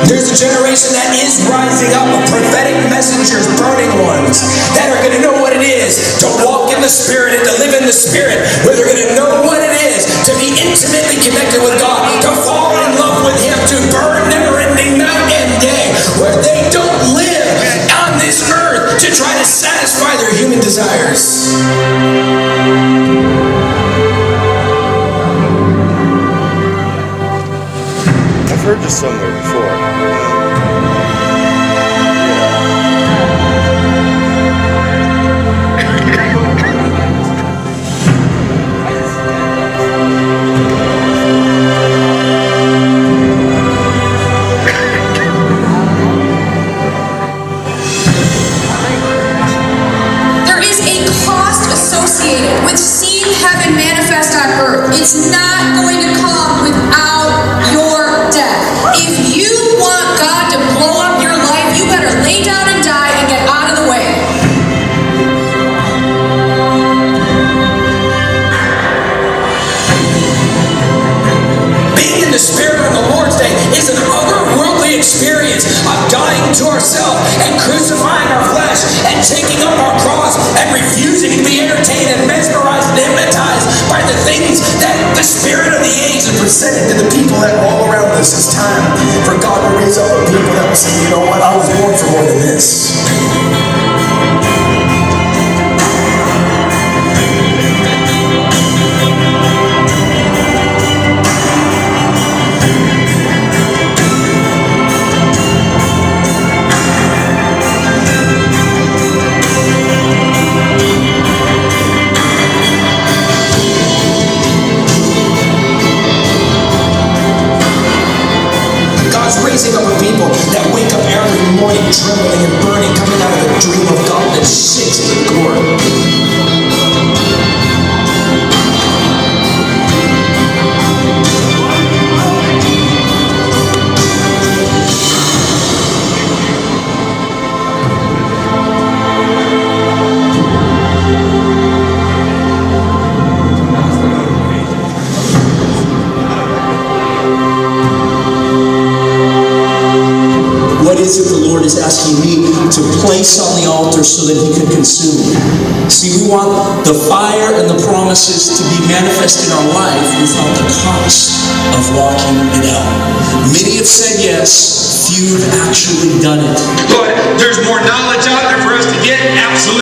There's a generation that is rising up of prophetic messengers, burning ones, that are going to know what it is to walk in the Spirit and to live in the Spirit, where they're going to know what it is to be intimately connected with God, to fall in love with Him, to burn never-ending night and day, where they don't live on this earth to try to satisfy their human desires. I've heard this somewhere before. There is a cost associated with seeing heaven manifest on earth. It's not going to come without your death. If you want God to blow up your life, you better lay down and die and get out of the way. Being in the Spirit on the Lord's Day is an otherworldly experience of dying to ourselves and crucifying our flesh and taking up our cross and refusing to be entertained and mesmerized and hypnotized by the things that the spirit of the age is presenting to the people that are all around us. It's time for God to raise up a people that will say, you know what, I was born for more than this. God's raising up a people that wake up every morning trembling and burning, coming out of the dream of God that shakes the core. What is it the Lord is asking me to place on the altar so that He can consume? See, we want the fire and the promises to be manifest in our life without the cost of walking it out. Many have said yes, few have actually done it. But